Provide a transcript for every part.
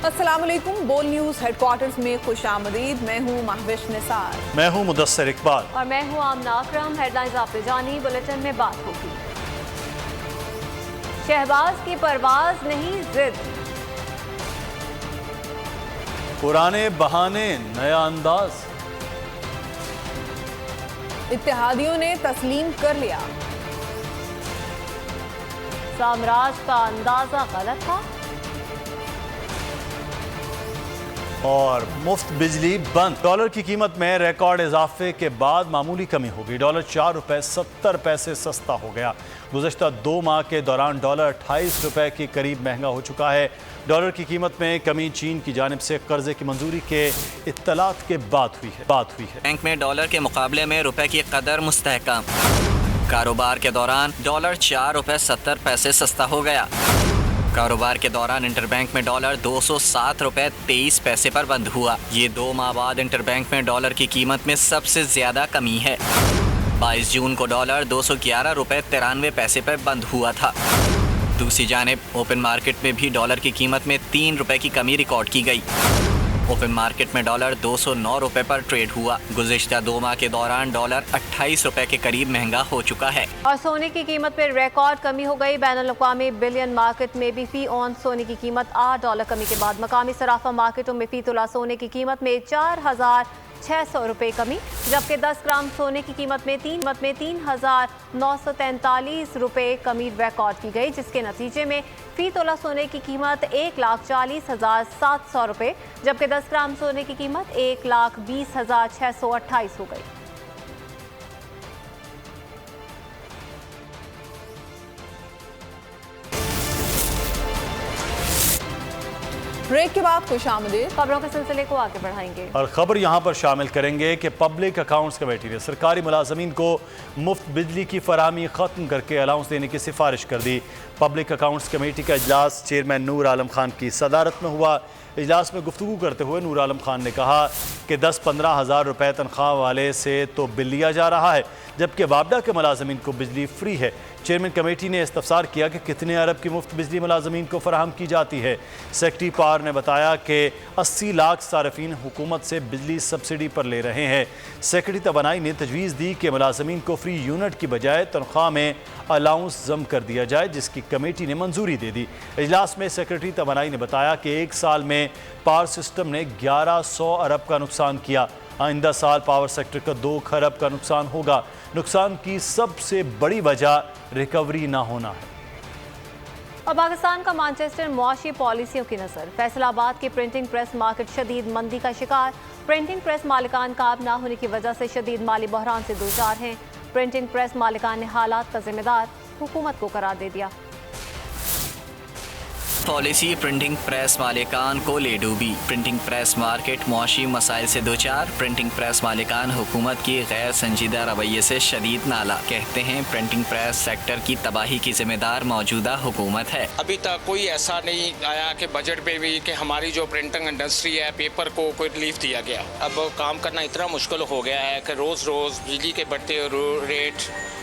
अस्सलाम वालेकुम। बोल न्यूज़ हेडक्वार्टर्स में खुश आमदीद। मैं हूँ महविश निसार। मैं हूँ मुदस्सिर इकबाल और मैं हूँ आमना अकरम। हेडलाइंस आपने जानी, बुलेटिन में बात होगी। शहबाज की परवाज नहीं जिद, पुराने बहाने नया अंदाज, इत्तेहादियों ने तस्लीम कर लिया, साम्राज्य का अंदाजा गलत था, और मुफ्त बिजली बंद। डॉलर की कीमत में रिकॉर्ड इजाफे के बाद मामूली कमी होगी। डॉलर 4 रुपए 70 पैसे सस्ता हो गया। गुज़श्ता 2 माह के दौरान डॉलर 28 रुपए के करीब महंगा हो चुका है। डॉलर की कीमत में कमी चीन की जानिब से कर्जे की मंजूरी के इत्तलात के बाद हुई है। बैंक में डॉलर के मुकाबले में रुपए की कदर मुस्तहकम। कारोबार के दौरान डॉलर 4 रुपए 70 पैसे सस्ता हो गया। कारोबार के दौरान इंटरबैंक में डॉलर 207 रुपए 23 पैसे पर बंद हुआ। ये 2 माह बाद इंटरबैंक में डॉलर की कीमत में सबसे ज्यादा कमी है। 22 जून को डॉलर 211 रुपए 93 पैसे पर बंद हुआ था। दूसरी जानिब ओपन मार्केट में भी डॉलर की कीमत में 3 रुपए की कमी रिकॉर्ड की गई। ओपन मार्केट में डॉलर 209 रुपए पर ट्रेड हुआ। गुज़िश्ता 2 माह के दौरान डॉलर 28 रुपए के करीब महंगा हो चुका है। और सोने की कीमत में रिकॉर्ड कमी हो गई। बैनुल-अक़वामी बिलियन मार्केट में भी फी ऑन सोने की कीमत $8 कमी के बाद मकामी सराफा मार्केटों में फी तोला सोने की कीमत में 4,600 रुपए कमी, जबकि 10 ग्राम सोने की कीमत में 3,943 रुपए कमी रिकॉर्ड की गई, जिसके नतीजे में फी तोला सोने की कीमत 1,40,700 रुपए, जबकि 10 ग्राम सोने की कीमत 1,20,628 हो गई। ब्रेक के बाद खुश आमदीद। खबरों के सिलसिले को आगे बढ़ाएंगे और खबर यहाँ पर शामिल करेंगे कि पब्लिक अकाउंट्स कमेटी ने सरकारी मुलाजमीन को मुफ्त बिजली की फराहमी ख़त्म करके अलाउंस देने की सिफारिश कर दी। पब्लिक अकाउंट्स कमेटी का इजलास चेयरमैन नूर आलम खान की सदारत में हुआ। इजलास में गुफ्तगू करते हुए नूर आलम खान ने कहा कि 10-15 हज़ार रुपये तनख्वाह वाले से तो बिल लिया जा रहा है, जबकि वापडा के मुलाजमीन को बिजली फ्री है। चेयरमैन कमेटी ने इस्तफसार किया कि कितने अरब की मुफ्त बिजली मुलाजमीन को फराहम की जाती है। सेक्रेटरी पावर ने बताया कि 80 लाख सार्फिन हुकूमत से बिजली सब्सिडी पर ले रहे हैं। सेक्रेटरी तवानाई ने तजवीज़ दी कि मुलाजमीन को फ्री यूनिट की बजाय तनख्वाह में अलाउंस जम कर दिया जाए, जिसकी कमेटी ने मंजूरी दे दी। इजलास में सेक्रेटरी तवानाई ने बताया कि 1 साल में पावर सिस्टम ने 1100 अरब का नुकसान किया। आइंदा साल पावर सेक्टर का 2 खरब का नुकसान होगा। नुकसान की सबसे बड़ी वजह रिकवरी ना होना है। और पाकिस्तान का मैनचेस्टर मुआशी पॉलिसियों की नजर। फैसलाबाद की प्रिंटिंग प्रेस मार्केट शदीद मंदी का शिकार। प्रिंटिंग प्रेस मालिकान काब ना होने की वजह से शदीद माली बहरान से दो चार हैं। प्रिंटिंग प्रेस मालिकान ने हालात का जिम्मेदार हुकूमत को करार दे दिया। पॉलिसी प्रिंटिंग प्रेस मालिकान को ले डूबी। प्रिंटिंग प्रेस मार्केट मुआशी मसाइल से दो चार। प्रिंटिंग प्रेस मालिकान हुकूमत की गैर संजीदा रवैये से शदीद नाला। कहते हैं प्रिंटिंग प्रेस सेक्टर की तबाही की जिम्मेदार मौजूदा हुकूमत है। अभी तक कोई ऐसा नहीं आया कि बजट पे भी कि हमारी जो प्रिंटिंग इंडस्ट्री है, पेपर को कोई रिलीफ दिया गया। अब काम करना इतना मुश्किल हो गया है कि रोज़ रोज़ बिजली के बढ़ते रेट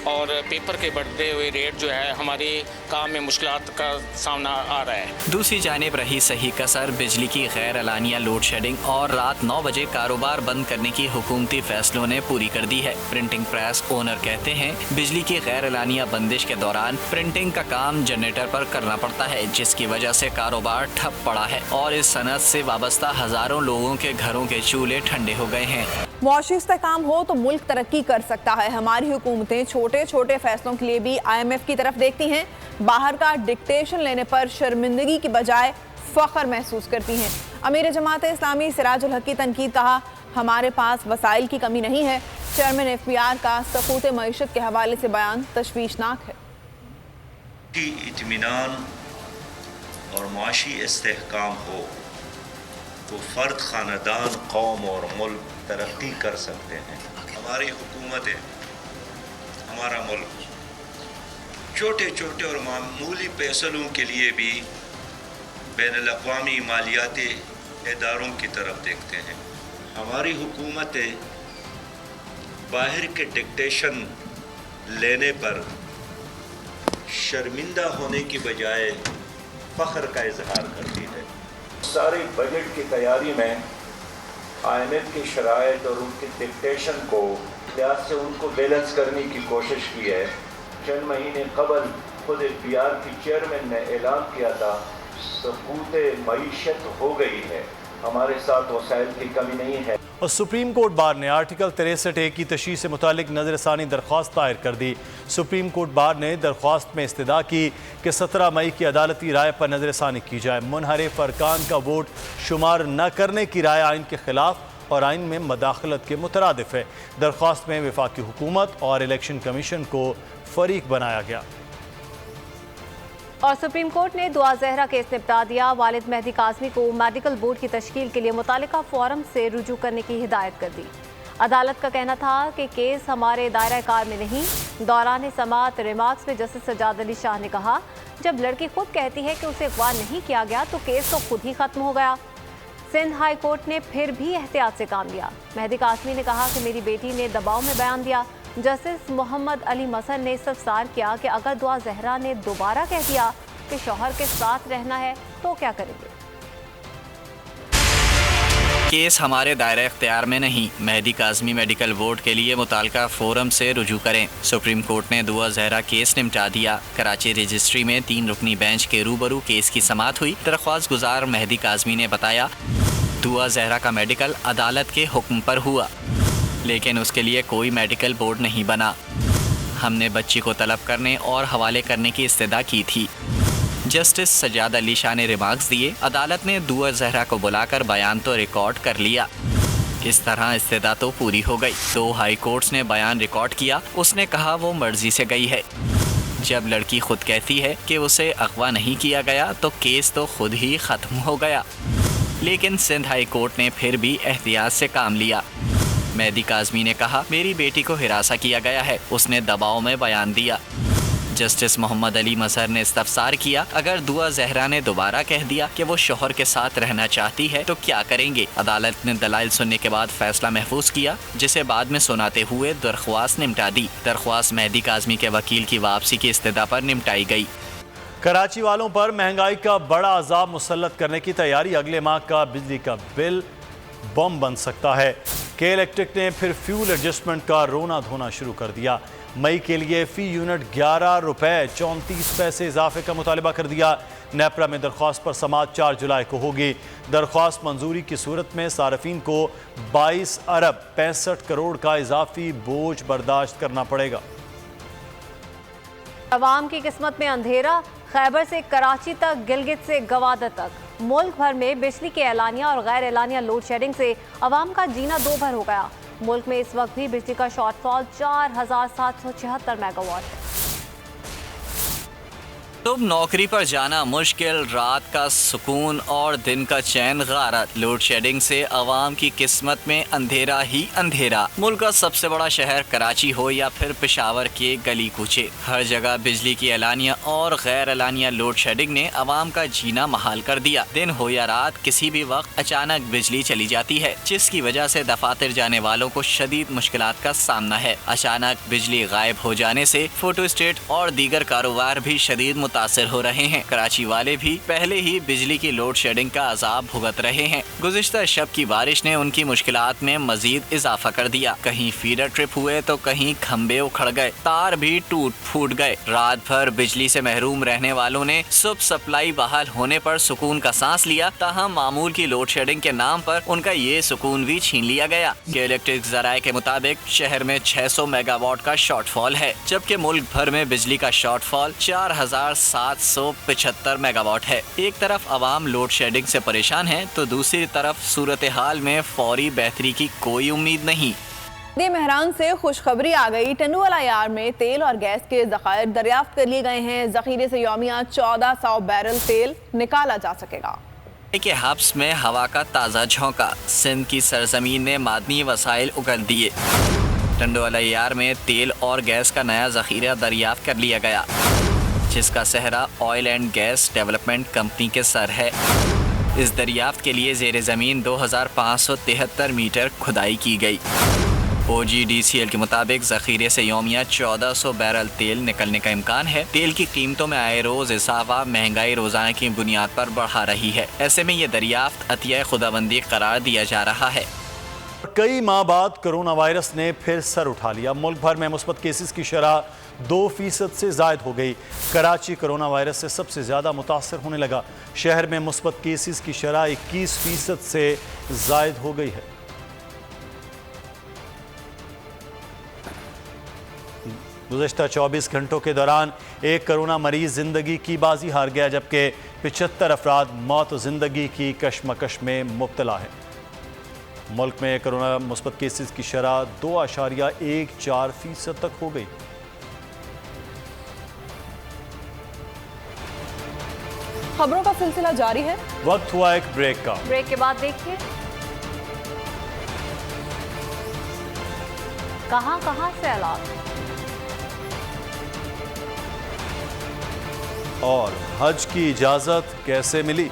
और पेपर के बढ़ते हुए रेट जो है हमारे काम में मुश्किलात का सामना आ रहा है। दूसरी जानिब रही सही कसर बिजली की गैर एलानिया लोड शेडिंग और रात 9 बजे कारोबार बंद करने की हुकूमती फैसलों ने पूरी कर दी है। प्रिंटिंग प्रेस ओनर कहते हैं बिजली की गैर एलानिया बंदिश के दौरान प्रिंटिंग का काम जनरेटर पर करना पड़ता है, जिसकी वजह से कारोबार ठप पड़ा है और इस सनत से वाबस्ता हजारों लोगों के घरों के चूल्हे ठंडे हो गए हैं। मुआशी इस्तेहकाम हो तो मुल्क तरक्की कर सकता है। हमारी हुकूमतें छोटे छोटे फैसलों के लिए भी IMF की तरफ देखती हैं। बाहर का डिक्टेशन लेने पर शर्मिंदगी की बजाय फख्र महसूस करती हैं। अमीर जमात इस्लामी सिराजुल हक की तनकीद। कहा हमारे पास वसाइल की कमी नहीं है। चेयरमैन FBR का सक़ूत मईशत के हवाले से बयान तशवीशनाक है। इत्मीनान और मुआशी इस्तेहकाम हो तो फ़र्द, ख़ानदान, कौम और मुल्क तरक्की कर सकते हैं। हमारी हुकूमतें, हमारा मुल्क छोटे छोटे और मामूली फैसलों के लिए भी बैनुल-अक़वामी मालियाती इदारों की तरफ देखते हैं। हमारी हुकूमतें बाहर के डिक्टेशन लेने पर शर्मिंदा होने की बजाय फ़ख्र का इजहार करती है। सारे बजट की तैयारी में IMF की शराइत और उनके डिक्टेशन को लिहाज से उनको बैलेंस करने की कोशिश की है। चंद महीने कबल खुद BRP चेयरमैन ने ऐलान किया था सबूत मईशत हो गई है, हमारे साथ वसाइल की कमी नहीं है। और सुप्रीम कोर्ट बार ने आर्टिकल 63A की तशरीह से मुतालिक नजरसानी दरख्वास्त दायर कर दी। सुप्रीम कोर्ट बार ने दरख्वास्त में इस्तदा की कि 17 मई की अदालती राय पर नजरसानी की जाए। मुनहरिफ अरकान का वोट शुमार न करने की राय आइन के खिलाफ और आइन में मदाखलत के मुतरादिफ है। दरख्वास्त में वफाकी हुकूमत और इलेक्शन कमीशन को फरीक बनाया गया। और सुप्रीम कोर्ट ने दुआ जहरा केस निपटा दिया। वालिद मेहदी काज़मी को मेडिकल बोर्ड की तश्कील के लिए मुतालिका फोरम से रुजू करने की हिदायत कर दी। अदालत का कहना था कि केस हमारे दायरा कार में नहीं। दौरान समाअत रिमार्क्स में जस्टिस सजाद अली शाह ने कहा, जब लड़की खुद कहती है कि उसे अगवा नहीं किया गया तो केस तो खुद ही खत्म हो गया। सिंध हाई कोर्ट ने फिर भी एहतियात से काम लिया। मेहदी काज़मी ने कहा कि मेरी बेटी ने दबाव में बयान दिया। जस्टिस मोहम्मद अली मसर ने इस्तफसार किया कि अगर दुआ जहरा ने दोबारा कह दिया कि शौहर के साथ रहना है तो क्या करेंगे। केस हमारे दायरे इख्तियार में नहीं। मेहदी काज़मी मेडिकल बोर्ड के लिए मुताल्लिका फोरम से रुजू करें। सुप्रीम कोर्ट ने दुआ जहरा केस निपटा दिया। कराची रजिस्ट्री में 3 रुकनी बेंच के रूबरू केस की समाअत हुई। दरख्वास्त गुजार मेहदी काज़मी ने बताया, दुआ जहरा का मेडिकल अदालत के हुक्म पर हुआ, लेकिन उसके लिए कोई मेडिकल बोर्ड नहीं बना। हमने बच्ची को तलब करने और हवाले करने की इस्तदा की थी। जस्टिस सजाद अली शाह ने रिमार्क्स दिए। अदालत ने दुआ जहरा को बुलाकर बयान तो रिकॉर्ड कर लिया। इस तरह इस्तदा तो पूरी हो गई। 2 हाई कोर्ट्स ने बयान रिकॉर्ड किया। उसने कहा वो मर्जी से गई है। जब लड़की खुद कहती है कि उसे अगवा नहीं किया गया तो केस तो खुद ही ख़त्म हो गया। लेकिन सिंध हाई कोर्ट ने फिर भी एहतियात से काम लिया। मेहदी काज़मी ने कहा, मेरी बेटी को हिरासा किया गया है, उसने दबाव में बयान दिया। जस्टिस मोहम्मद अली मसर ने इस्तफसार किया, अगर दुआ जहरा ने दोबारा कह दिया कि वो शौहर के साथ रहना चाहती है तो क्या करेंगे। अदालत ने दलाइल सुनने के बाद फैसला महफूज किया, जिसे बाद में सुनाते हुए दरख्वास्त निपटा दी। दरख्वास्त मेहदी काज़मी के वकील की वापसी की इस्तदा पर निपटाई गई। कराची वालों पर महंगाई का बड़ा अजाब मुसल्लत करने की तैयारी। अगले माह का बिजली का बिल बम बन सकता है। के इलेक्ट्रिक ने फिर फ्यूल एडजस्टमेंट का रोना धोना शुरू कर दिया। मई के लिए फ़ी यूनिट 11 रुपये 34 पैसे इजाफे का मुतालबा कर दिया। नेपरा में दरख्वास्त पर समाअत 4 जुलाई को होगी। दरख्वास्त मंजूरी की सूरत में सार्फिन को 22 अरब 65 करोड़ का इजाफी बोझ बर्दाश्त करना पड़ेगा। अवाम की किस्मत में अंधेरा। खैबर से कराची तक, गिलगित से गवादर तक, मुल्क भर में बिजली के एलानिया और गैर एलानिया लोड शेडिंग से अवाम का जीना दो भर हो गया। मुल्क में इस वक्त भी बिजली का शॉर्टफॉल 4776 मेगावाट है। सुबह नौकरी पर जाना मुश्किल, रात का सुकून और दिन का चैन गारत। लोड शेडिंग से अवाम की किस्मत में अंधेरा ही अंधेरा। मुल्क का सबसे बड़ा शहर कराची हो या फिर पेशावर के गली कूचे, हर जगह बिजली की एलानिया और गैर एलानिया लोड शेडिंग ने अवाम का जीना महाल कर दिया। दिन हो या रात, किसी भी वक्त अचानक बिजली चली जाती है, जिसकी वजह से दफातर जाने वालों को शदीद मुश्किलात का सामना है। अचानक बिजली गायब हो जाने से फोटो स्टेट और दीगर कारोबार भी शदीद मुतासिर हो रहे हैं। कराची वाले भी पहले ही बिजली की लोड शेडिंग का अजाब भुगत रहे हैं। गुज़िश्ता शब की बारिश ने उनकी मुश्किलात में मजीद इजाफा कर दिया। कहीं फीडर ट्रिप हुए तो कहीं खंबे उखड़ गए, तार भी टूट फूट गए। रात भर बिजली से महरूम रहने वालों ने सुबह सप्लाई बहाल होने पर सुकून का सांस लिया, ताहम मामूल की लोड शेडिंग के नाम पर उनका ये सुकून भी छीन लिया गया। इलेक्ट्रिक जराये के मुताबिक शहर में 600 मेगावाट का शॉर्टफॉल है, जबकि मुल्क भर में बिजली का शॉर्टफॉल 4775 मेगावाट है। एक तरफ अवाम लोड शेडिंग से परेशान है तो दूसरी तरफ सूरत हाल में फौरी बेहतरी की कोई उम्मीद नहीं। मेहरान से खुशखबरी आ गई। टंडुवाला यार्ड में तेल और गैस के ज़खायर दरियाफ्त कर लिए गए हैं। जखीरे से यौमिया 1400 बैरल तेल निकाला जा सकेगा। के हब्स में हवा का ताज़ा झोंका, सिंध की सरजमीन ने मादनी वसाइल उगल दिए। टंडुवाला यार्ड में तेल और गैस का नया जखीरा दरियाफ्त कर लिया गया, जिसका सहरा oil and gas development company के सर है। इस दरियाफ्त के लिए ज़ेर ज़मीन 2573 मीटर खुदाई की गई। OGDCL के मुताबिक जखीरे से यौमिया 1400 बैरल तेल निकलने का इम्कान है। तेल की कीमतों में आए रोज इजाफा महंगाई रोजाना की बुनियाद पर बढ़ा रही है। ऐसे में ये दरियाफ्त अतिया खुदाबंदी करार दिया जा रहा है। कई माह बाद कोरोना वायरस ने फिर सर उठा लिया। मुल्क भर में मुस्बत केसेस की शरह 2% से जायद हो गई। कराची कोरोना वायरस से सबसे ज़्यादा मुतासर होने लगा। शहर में मुस्बत केसेस की शरह 21% से जायद हो गई है। गुज़श्ता 24 घंटों के दौरान एक कोरोना मरीज ज़िंदगी की बाजी हार गया, जबकि 75 अफराद मौत और ज़िंदगी की कशमकश में मुब्तला है। मुल्क में कोरोना मुस्बत केसेस की शरह 2.14% तक हो गई। खबरों का सिलसिला जारी है। वक्त हुआ एक ब्रेक का। ब्रेक के बाद देखिए कहां सैलाब और हज की इजाजत कैसे मिली।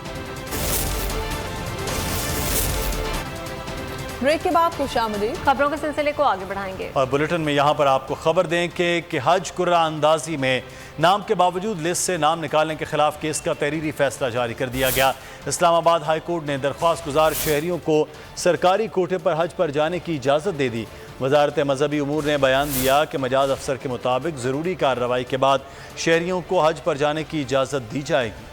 ब्रेक के बाद खुशामदीद। खबरों के सिलसिले को आगे बढ़ाएंगे और बुलेटिन में यहाँ पर आपको खबर दें कि हज कुर्रा अंदाजी में नाम के बावजूद लिस्ट से नाम निकालने के खिलाफ केस का तहरीरी फैसला जारी कर दिया गया। इस्लामाबाद हाई कोर्ट ने दरख्वास्त गुजार शहरियों को सरकारी कोटे पर हज पर जाने की इजाज़त दे दी। वजारत मजहबी उमूर ने बयान दिया कि मजाज अफसर के मुताबिक ज़रूरी कार्रवाई के बाद शहरियों को हज पर जाने की इजाज़त दी जाएगी।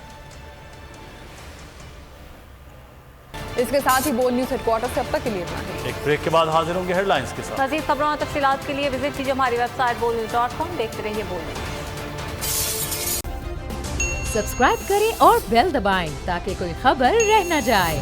इसके साथ ही बोल न्यूज़ हेडक्वार्टर से अब तक के लिए इतना ही। एक ब्रेक के बाद हाजिर होंगे हेडलाइंस के साथ। मज़ीद खबरों और तफसीलात के लिए विजिट कीजिए हमारी वेबसाइट bolnews.com। देखते रहिए बोल न्यूज़। सब्सक्राइब करें और बेल दबाएं ताकि कोई खबर रह न जाए।